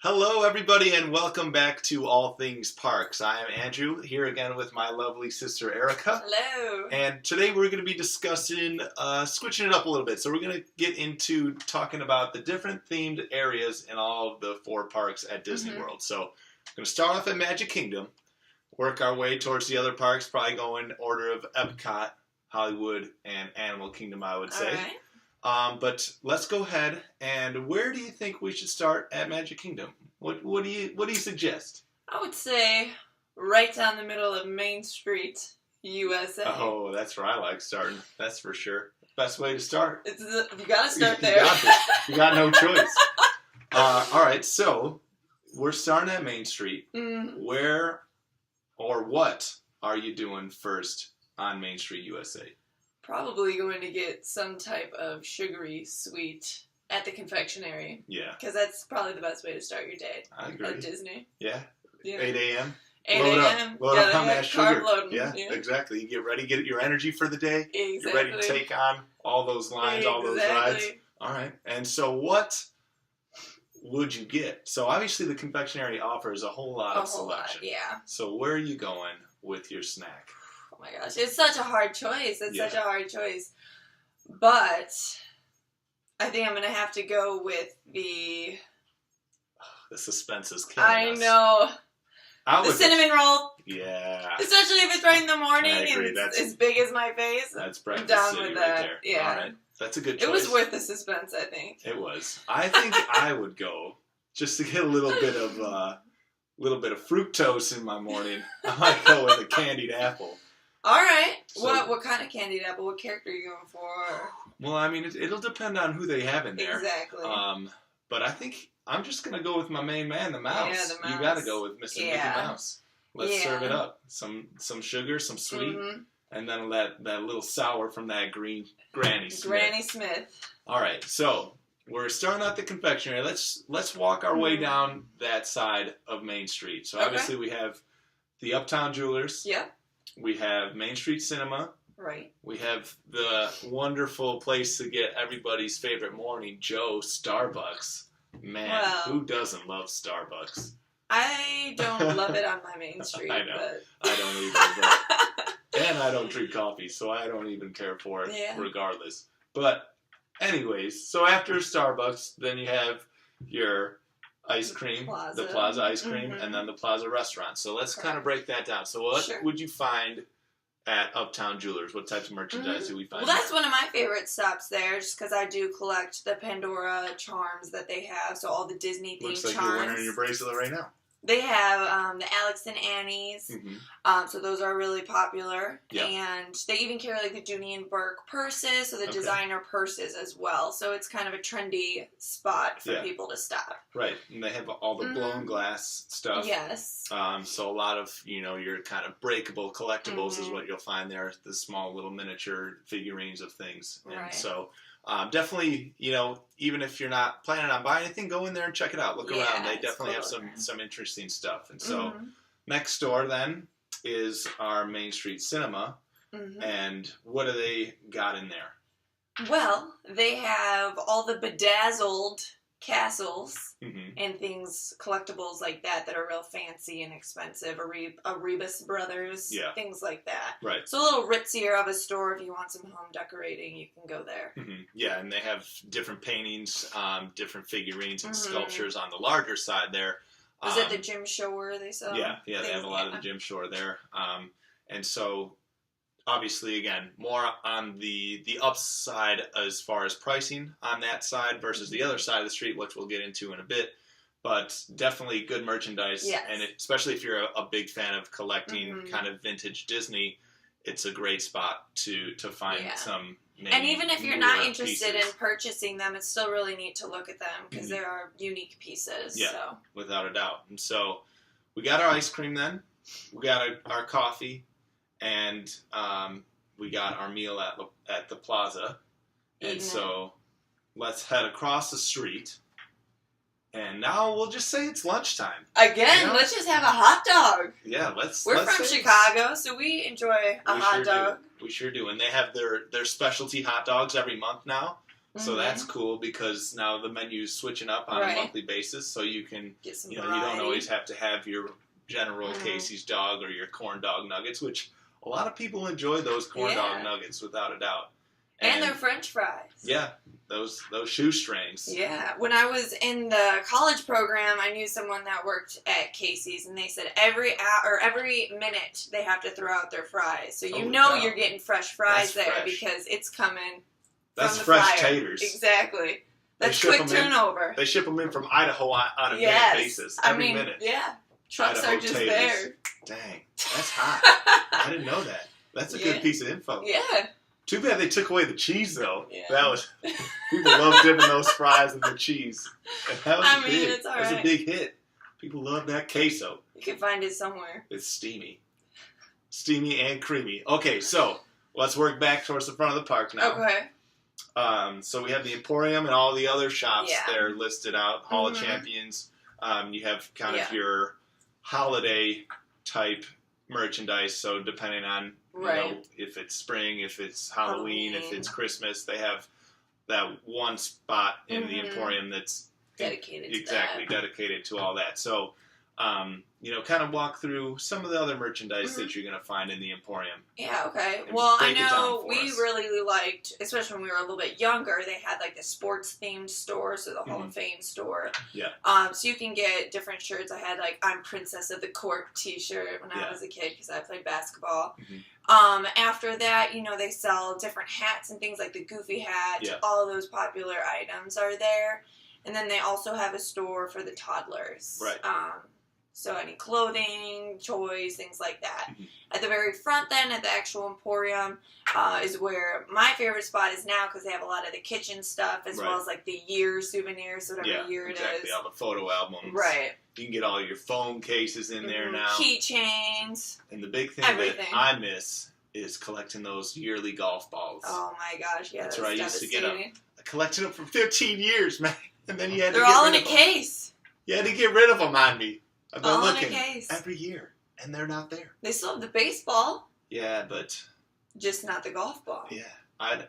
Hello, everybody, and welcome back to All Things Parks. I am Andrew, here again with my lovely sister Erica. Hello. And today we're going to be discussing, switching it up a little bit. So we're going to get into talking about the different themed areas in all of the 4 parks at Disney World. So we're going to start off at Magic Kingdom, work our way towards the other parks, probably go in order of Epcot, Hollywood, and Animal Kingdom, I would say. All right. But let's go ahead, and where do you think we should start at Magic Kingdom? What do you suggest? I would say right down the middle of Main Street, USA. Oh, that's where I like starting. That's for sure. Best way to start. You gotta start there. You got no choice. All right, so we're starting at Main Street. Where or what are you doing first on Main Street, USA? Probably going to get some type of sugary sweet at the confectionery. Yeah. Because that's probably the best way to start your day. I agree. At Disney. Yeah. You know, 8 a.m. 8 a.m. Load up on that sugar. Carb loading. Yeah, exactly. You get ready, get your energy for the day. Exactly. You're ready to take on all those lines, all those rides. All right. And so what would you get? So obviously the confectionery offers a whole lot of selection. Yeah. So where are you going with your snack? Oh my gosh, it's such a hard choice. Such a hard choice. But I think I'm going to have to go with the... The suspense is killing us. I know. The cinnamon roll. Yeah. Especially if it's right in the morning I agree. and That's as big as my face. That's breakfast I'm down city with right that. there. Yeah. All right. That's a good choice. It was worth the suspense, I think. It was. I think I would go just to get a little bit of fructose in my morning. I might go with a candied apple. All right. So, what kind of candied apple? What character are you going for? Well, I mean, it'll depend on who they have in there. Exactly. But I think I'm just going to go with my main man, the mouse. Yeah, the mouse. You got to go with Mr. Mickey Mouse. Let's serve it up. Some sugar, some sweet, and then that little sour from that green Granny Smith. Granny Smith. All right, so we're starting at the confectionery. Let's walk our way down that side of Main Street. So obviously we have the Uptown Jewelers. Yep. We have Main Street Cinema. Right. We have the wonderful place to get everybody's favorite morning, Joe, Starbucks. Man, who doesn't love Starbucks? I don't love it on my Main Street. I know. But... I don't either. And I don't drink coffee, so I don't even care for it regardless. But anyways, so after Starbucks, then you have your ice cream, the Plaza ice cream, and then the Plaza restaurant. So let's kind of break that down. So what would you find at Uptown Jewelers? What types of merchandise do we find? Well, that's one of my favorite stops there, just because I do collect the Pandora charms that they have. So all the Disney themed Looks like charms. you're wearing your bracelet right now. They have the Alex and Annie's, so those are really popular. Yep. And they even carry like the Dooney and Burke purses, so the designer purses as well. So it's kind of a trendy spot for people to stop. Right, and they have all the blown glass stuff. Yes. So a lot of, your kind of breakable collectibles is what you'll find there, the small little miniature figurines of things. And so definitely, even if you're not planning on buying anything, go in there and check it out. Look around. They definitely have some interesting stuff. And so next door then is our Main Street Cinema. And what do they got in there? Well, they have all the bedazzled castles and things, collectibles like that are real fancy and expensive. Erebus Brothers, things like that. Right. So a little ritzier of a store if you want some home decorating, you can go there. Yeah, and they have different paintings, different figurines and sculptures on the larger side there. Was it the Jim Shore they sell? Yeah, they have a lot of the Jim Shore there. And so obviously, again, more on the upside as far as pricing on that side versus the other side of the street, which we'll get into in a bit. But definitely good merchandise. Yes. And especially if you're a big fan of collecting kind of vintage Disney, it's a great spot to find some name. And even if you're not interested in purchasing them, it's still really neat to look at them because there are unique pieces. Yeah, so. Without a doubt. And so we got our ice cream then. We got our coffee. And we got our meal at the Plaza. And so let's head across the street. And now we'll just say it's lunchtime. Again, let's just have a hot dog. Yeah, We're from Chicago, so we enjoy a hot dog. We sure do. And they have their specialty hot dogs every month now. So that's cool because now the menu's switching up on a monthly basis, so you can get some you don't always have to have your general Casey's dog or your corn dog nuggets, which a lot of people enjoy those corn dog nuggets without a doubt. And their French fries. Yeah, those shoestrings. Yeah, when I was in the college program, I knew someone that worked at Casey's, and they said every minute they have to throw out their fries. So you're getting fresh fries because it's coming. That's fresh taters. Exactly. That's quick turnover. They ship them in from Idaho on a minute basis. Every minute. Yeah. Trucks Idaho are just taters. there. Dang, that's hot. I didn't know that. That's a good piece of info. Yeah. Too bad they took away the cheese, though. Yeah. That was people love dipping those fries in the cheese. And that was big. It's all right. It was a big hit. People love that queso. You can find it somewhere. It's steamy and creamy. Okay, so let's work back towards the front of the park now. Okay. So we have the Emporium and all the other shops there listed out. Hall of Champions. You have kind of your holiday type merchandise. So depending on if it's spring, if it's Halloween, if it's Christmas, they have that one spot in the Emporium that's dedicated to all that. So kind of walk through some of the other merchandise that you're going to find in the Emporium. Yeah, okay. Well, I know we really liked, especially when we were a little bit younger, they had like the sports-themed store, so the Hall of Fame store. Yeah. So you can get different shirts. I had like I'm Princess of the Court t-shirt when I was a kid because I played basketball. After that, they sell different hats and things like the Goofy hat. Yeah. All of those popular items are there. And then they also have a store for the toddlers. Right. So any clothing, toys, things like that. At the very front then, at the actual Emporium, is where my favorite spot is now because they have a lot of the kitchen stuff as well as like the year souvenirs, whatever year it is. Exactly, all the photo albums. Right. You can get all your phone cases in there now. Keychains. And the big thing that I miss is collecting those yearly golf balls. Oh my gosh, yeah, that's where I used to get them. I collected them for 15 years, man. And then you had to They're all in a case. You had to get rid of them on me. I've been looking in a case. Every year, and they're not there. They still have the baseball. Yeah, but just not the golf ball. Yeah, I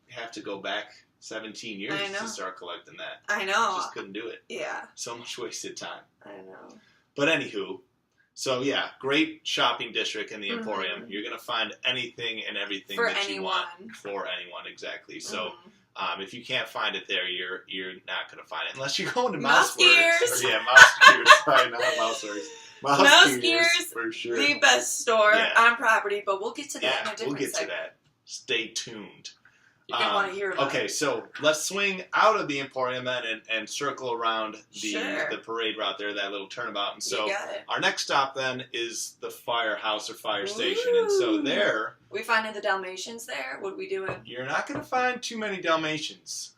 have to go back 17 years to start collecting that. I know. I just couldn't do it. Yeah. So much wasted time. I know. But anywho, so yeah, great shopping district in the Emporium. You're gonna find anything and everything you want for anyone, exactly. So. If you can't find it there, you're not going to find it unless you're going to Mouse Gears. Mouse Gears. Sorry, not Mouse Gears. Mouse Gears, for sure. The best store on property, but we'll get to that in a different we'll get segment. to that. Stay tuned. You're going to want to hear about it. Okay, so let's swing out of the Emporium then and circle around the parade route there, that little turnabout. And so our next stop then is the firehouse or fire station. And so there... We finding the Dalmatians there? What are we doing? You're not going to find too many Dalmatians.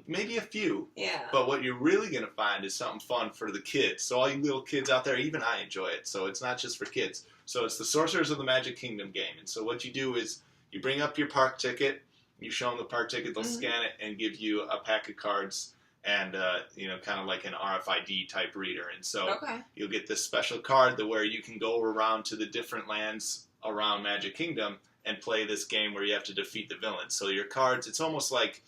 Maybe a few. Yeah. But what you're really going to find is something fun for the kids. So all you little kids out there, even I enjoy it. So it's not just for kids. So it's the Sorcerers of the Magic Kingdom game. And so what you do is you bring up your park ticket. You show them the park ticket. They'll scan it and give you a pack of cards and, kind of like an RFID type reader. And so you'll get this special card where you can go around to the different lands around Magic Kingdom and play this game where you have to defeat the villains. So your cards, it's almost like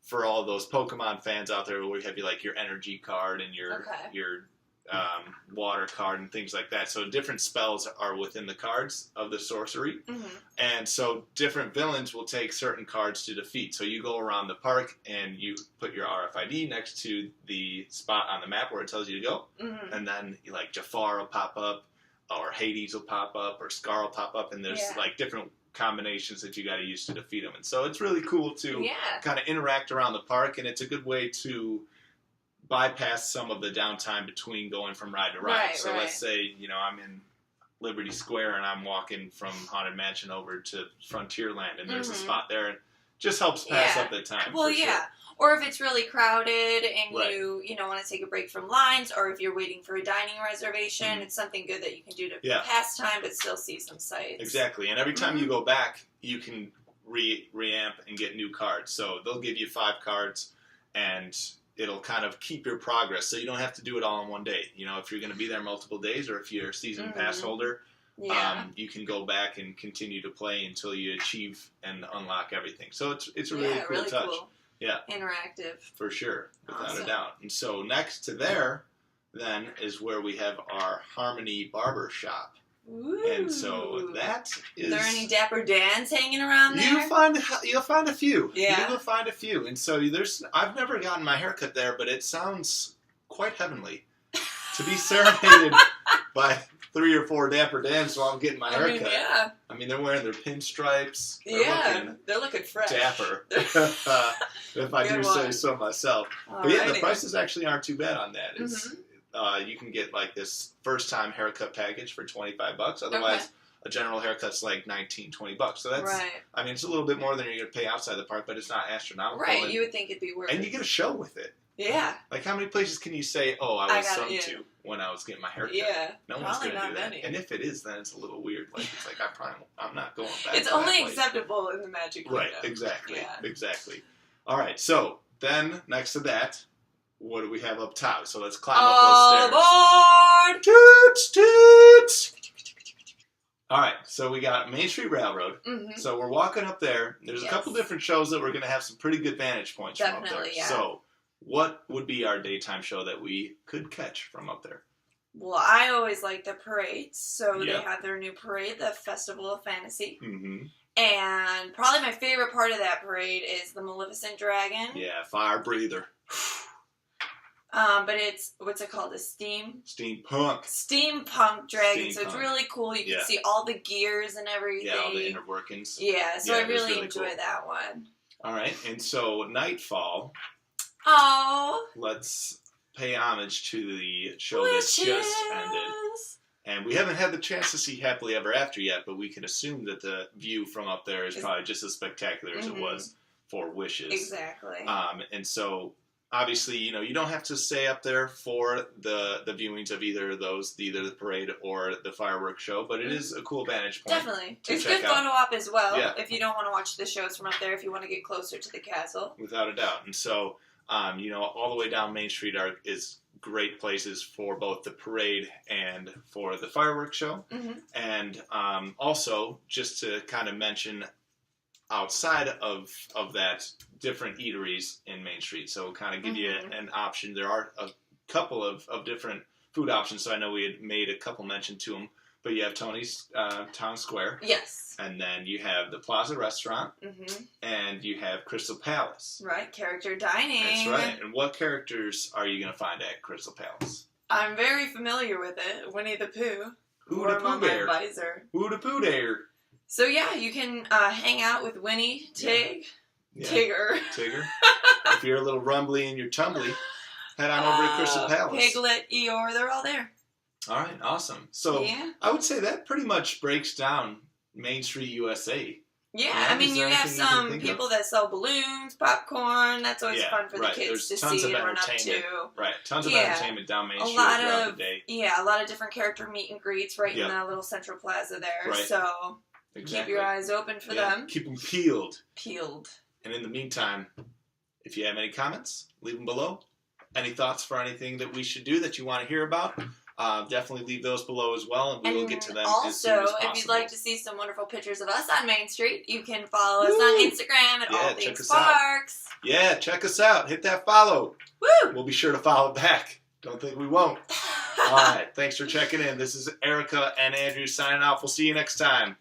for all those Pokemon fans out there where we have your energy card and your water card and things like that. So different spells are within the cards of the sorcery. And so different villains will take certain cards to defeat. So you go around the park and you put your RFID next to the spot on the map where it tells you to go. And then Jafar will pop up, or Hades will pop up, or Scar will pop up, and there's different combinations that you got to use to defeat them. And so it's really cool to kind of interact around the park, and it's a good way to bypass some of the downtime between going from ride to ride. So let's say, I'm in Liberty Square and I'm walking from Haunted Mansion over to Frontierland, and there's a spot there, and just helps pass up the time. Well, sure. Or if it's really crowded and you want to take a break from lines, or if you're waiting for a dining reservation, it's something good that you can do to pass time but still see some sights. Exactly. And every time you go back, you can reamp and get new cards. So they'll give you 5 cards, and it'll kind of keep your progress. So you don't have to do it all in one day. If you're going to be there multiple days, or if you're a season pass holder, you can go back and continue to play until you achieve and unlock everything. So it's a really cool touch. Cool. interactive. For sure, without a doubt. And so next to there, then, is where we have our Harmony Barber Shop. Ooh. And so that is... Are there any Dapper Dans hanging around there? You'll find a few. Yeah. You will find a few. And so I've never gotten my haircut there, but it sounds quite heavenly to be serenaded by 3 or 4 Dapper Dans while I'm getting my haircut. Yeah. I mean, they're wearing their pinstripes. They're looking fresh. Dapper. If I do say so myself. But yeah, the prices actually aren't too bad on that. It's, you can get like this first-time haircut package for $25. Otherwise, a general haircut's like $19-20. So that's, I mean, it's a little bit more than you're going to pay outside the park, but it's not astronomical. Right, you would think it'd be worth it. And you get a show with it. Yeah. Like, how many places can you say, oh, I was sung to when I was getting my haircut? Yeah. No one's going to do that. And if it is, then it's a little weird. Like, it's like, I'm not going back. It's only acceptable in the Magic Kingdom. Right, exactly. Yeah. Exactly. All right, so then next to that, what do we have up top? So let's climb up those stairs. Aboard! Toots, toots! All right, so we got Main Street Railroad. So we're walking up there. There's a couple different shows that we're going to have some pretty good vantage points from up there. Yeah. So what would be our daytime show that we could catch from up there? Well, I always like the parades. So they have their new parade, the Festival of Fantasy. And probably my favorite part of that parade is the Maleficent Dragon. Yeah, fire breather. But it's, what's it called? Steampunk dragon. So it's really cool. You can see all the gears and everything. Yeah, all the inner workings. Yeah, so I really enjoy that one. All right, and so Nightfall. Oh. Let's pay homage to the show that just ended. And we haven't had the chance to see Happily Ever After yet, but we can assume that the view from up there is probably just as spectacular as it was for Wishes. Exactly. And so, obviously, you know, you don't have to stay up there for the viewings of either the parade or the fireworks show, but it is a cool vantage point. Definitely. It's good photo op as well, if you don't want to watch the shows from up there, if you want to get closer to the castle. Without a doubt. And so, you know, all the way down Main Street is great places for both the parade and for the fireworks show. And also, just to kind of mention, outside of that, different eateries in Main Street. So kind of give you an option. There are a couple of different food options. So I know we had made a couple mention to them. But you have Tony's Town Square. Yes. And then you have the Plaza Restaurant. And you have Crystal Palace. Right, character dining. That's right. And what characters are you going to find at Crystal Palace? I'm very familiar with it. Winnie the Pooh. Who the Pooh Bear? Who the Pooh Bear? So yeah, you can hang out with Winnie, Tig, Tigger. If you're a little rumbly and you're tumbly, head on over to Crystal Palace. Piglet, Eeyore, they're all there. All right, awesome. So I would say that pretty much breaks down Main Street USA. Yeah, I mean, you have some people that sell balloons, popcorn. That's always fun for the kids to see and run up to. Right, tons of entertainment down Main Street throughout the day. Yeah, a lot of different character meet and greets right in that little central plaza there. Right. So keep your eyes open for them. Keep them peeled. Peeled. And in the meantime, if you have any comments, leave them below. Any thoughts for anything that we should do that you want to hear about? Definitely leave those below as well, and we will get to them as soon as possible. Also, if you'd like to see some wonderful pictures of us on Main Street, you can follow us on Instagram at All Things Parks. Yeah, check us out. Hit that follow. Woo! We'll be sure to follow back. Don't think we won't. All right, thanks for checking in. This is Erica and Andrew signing off. We'll see you next time.